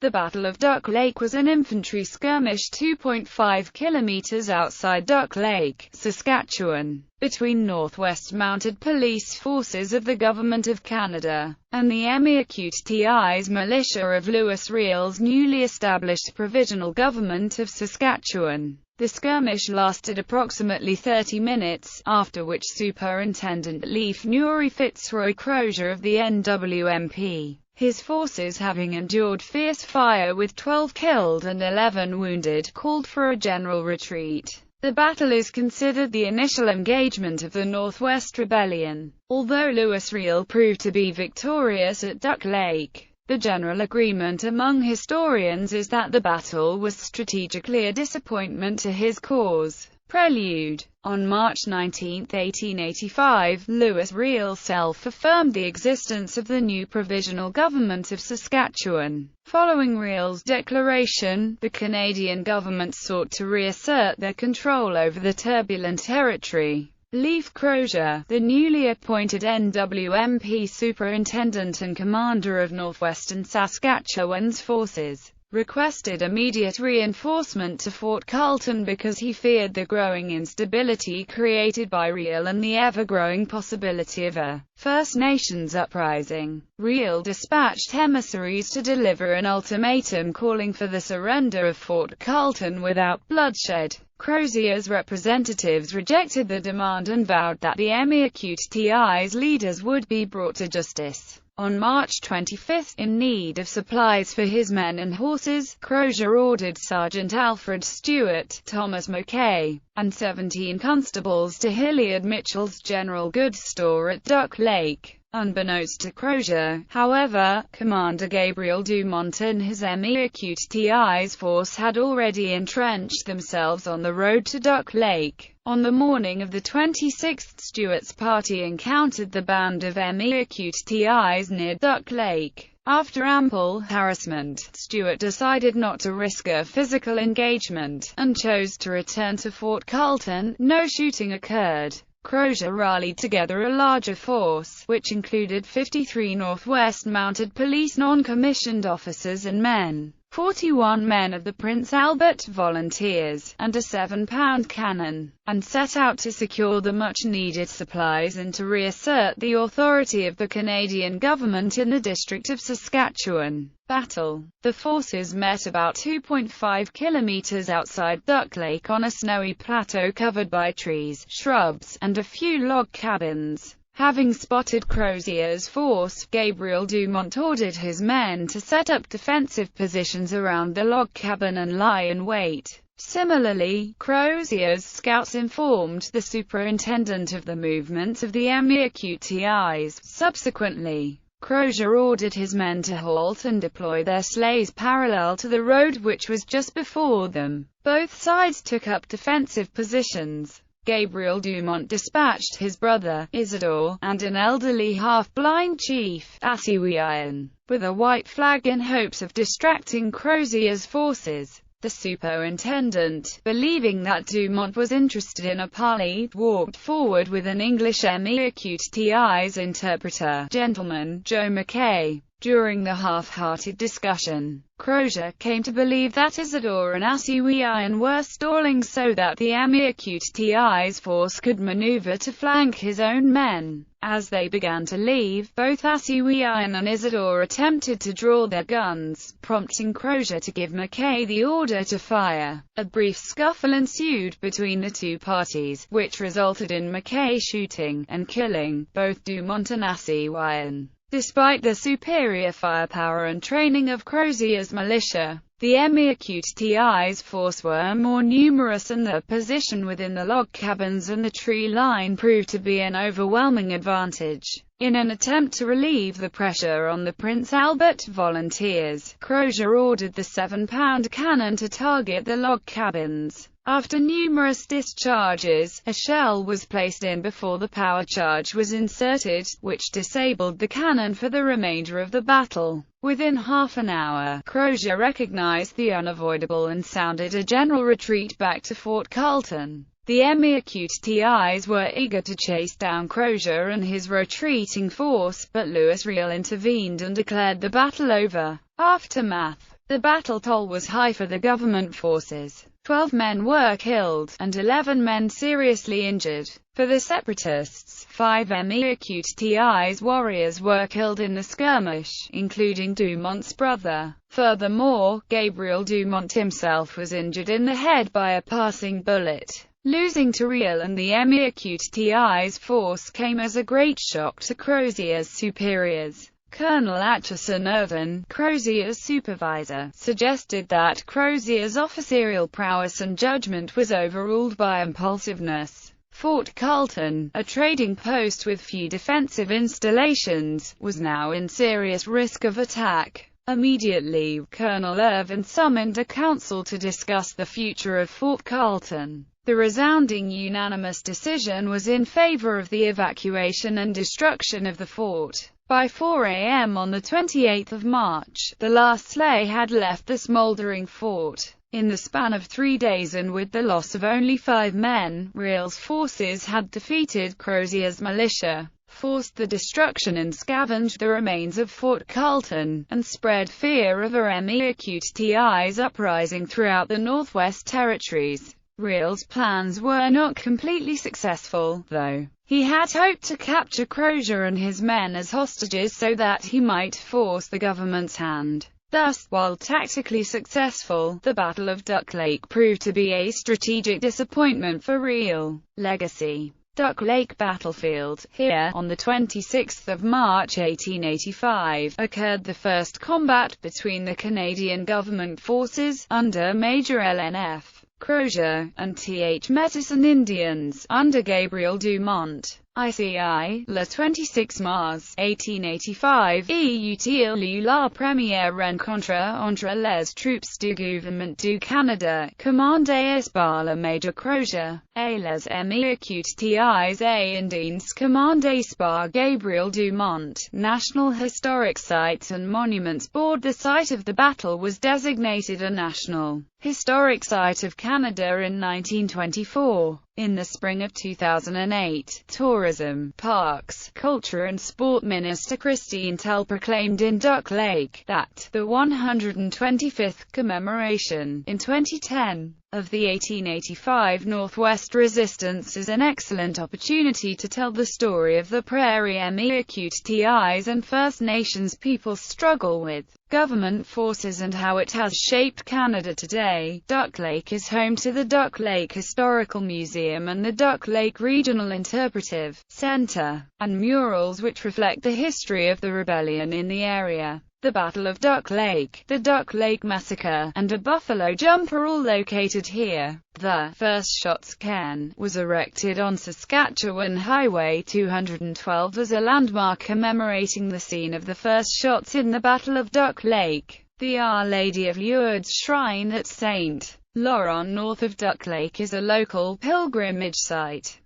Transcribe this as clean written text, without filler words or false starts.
The Battle of Duck Lake was an infantry skirmish 2.5 kilometers outside Duck Lake, Saskatchewan, between Northwest Mounted Police Forces of the Government of Canada and the Métis militia of Louis Riel's newly established Provisional Government of Saskatchewan. The skirmish lasted approximately 30 minutes, after which Superintendent Lieutenant Fitzroy Crozier of the NWMP, his forces having endured fierce fire with 12 killed and 11 wounded, called for a general retreat. The battle is considered the initial engagement of the Northwest Rebellion. Although Louis Riel proved to be victorious at Duck Lake, the general agreement among historians is that the battle was strategically a disappointment to his cause. Prelude. On March 19, 1885, Louis Riel self-affirmed the existence of the new Provisional Government of Saskatchewan. Following Riel's declaration, the Canadian government sought to reassert their control over the turbulent territory. Lieutenant Crozier, the newly appointed NWMP superintendent and commander of northwestern Saskatchewan's forces, requested immediate reinforcement to Fort Carleton because he feared the growing instability created by Riel and the ever-growing possibility of a First Nations uprising. Riel dispatched emissaries to deliver an ultimatum calling for the surrender of Fort Carleton without bloodshed. Crozier's representatives rejected the demand and vowed that the Métis leaders would be brought to justice. On March 25, in need of supplies for his men and horses, Crozier ordered Sergeant Alfred Stewart, Thomas Mackay, and 17 constables to Hilliard Mitchell's General Goods store at Duck Lake. Unbeknownst to Crozier, however, Commander Gabriel Dumont and his Métis force had already entrenched themselves on the road to Duck Lake. On the morning of the 26th, Stewart's party encountered the band of Métis near Duck Lake. After ample harassment, Stewart decided not to risk a physical engagement, and chose to return to Fort Carleton. No shooting occurred. Crozier rallied together a larger force, which included 53 Northwest Mounted Police non-commissioned officers and men, 41 men of the Prince Albert Volunteers, and a 7-pound cannon, and set out to secure the much-needed supplies and to reassert the authority of the Canadian government in the district of Saskatchewan. Battle. The forces met about 2.5 kilometers outside Duck Lake on a snowy plateau covered by trees, shrubs, and a few log cabins. Having spotted Crozier's force, Gabriel Dumont ordered his men to set up defensive positions around the log cabin and lie in wait. Similarly, Crozier's scouts informed the superintendent of the movements of the Métis. Subsequently, Crozier ordered his men to halt and deploy their sleighs parallel to the road which was just before them. Both sides took up defensive positions. Gabriel Dumont dispatched his brother, Isidore, and an elderly half-blind chief, Attribution, with a white flag in hopes of distracting Crozier's forces. The superintendent, believing that Dumont was interested in a parley, walked forward with an English Métis interpreter, Gentleman Joe Mackay. During the half-hearted discussion, Crozier came to believe that Isidore and Attribution were stalling so that the Métis force could maneuver to flank his own men. As they began to leave, both Attribution and Isidore attempted to draw their guns, prompting Crozier to give Mackay the order to fire. A brief scuffle ensued between the two parties, which resulted in Mackay shooting and killing both Dumont and Attribution. Despite the superior firepower and training of Crozier's militia, the Métis force were more numerous and their position within the log cabins and the tree line proved to be an overwhelming advantage. In an attempt to relieve the pressure on the Prince Albert Volunteers, Crozier ordered the 7-pound cannon to target the log cabins. After numerous discharges, a shell was placed in before the power charge was inserted, which disabled the cannon for the remainder of the battle. Within half an hour, Crozier recognized the unavoidable and sounded a general retreat back to Fort Carleton. The Métis were eager to chase down Crozier and his retreating force, but Louis Riel intervened and declared the battle over. Aftermath. The battle toll was high for the government forces. 12 men were killed, and 11 men seriously injured. For the separatists, 5 Métis warriors were killed in the skirmish, including Dumont's brother. Furthermore, Gabriel Dumont himself was injured in the head by a passing bullet. Losing to Riel and the Métis force came as a great shock to Crozier's superiors. Colonel Attribution, Crozier's supervisor, suggested that Crozier's officerial prowess and judgment was overruled by impulsiveness. Fort Carleton, a trading post with few defensive installations, was now in serious risk of attack. Immediately, Colonel Irvin summoned a council to discuss the future of Fort Carleton. The resounding unanimous decision was in favor of the evacuation and destruction of the fort. By 4 a.m. on the 28th of March, the last sleigh had left the smoldering fort. In the span of 3 days and with the loss of only 5 men, Riel's forces had defeated Crozier's militia, forced the destruction and scavenged the remains of Fort Carleton, and spread fear of a Métis uprising throughout the Northwest Territories. Riel's plans were not completely successful, though. He had hoped to capture Crozier and his men as hostages so that he might force the government's hand. Thus, while tactically successful, the Battle of Duck Lake proved to be a strategic disappointment for Riel. Legacy. Duck Lake Battlefield. Here, on the 26th of March 1885, occurred the first combat between the Canadian government forces, under Major LNF Crozier, and Métis and Indians, under Gabriel Dumont. ICI, le 26 mars 1885, eut la première rencontre entre les troupes du gouvernement du Canada, commandées par le Major Crozier, et les Métis et Indiens commandées par Gabriel Dumont. National Historic Sites and Monuments Board. The site of the battle was designated a National Historic Site of Canada in 1924. In the spring of 2008, Tourism, Parks, Culture and Sport Minister Christine Tell proclaimed in Duck Lake that the 125th commemoration, in 2010, of the 1885 Northwest Resistance is an excellent opportunity to tell the story of the Prairie Métis and First Nations people's struggle with government forces and how it has shaped Canada today. Duck Lake is home to the Duck Lake Historical Museum and the Duck Lake Regional Interpretive Center, and murals which reflect the history of the rebellion in the area. The Battle of Duck Lake, the Duck Lake Massacre, and a buffalo jump are all located here. The First Shots cairn was erected on Saskatchewan Highway 212 as a landmark commemorating the scene of the first shots in the Battle of Duck Lake. The Our Lady of Lourdes Shrine at St. Laurent north of Duck Lake is a local pilgrimage site.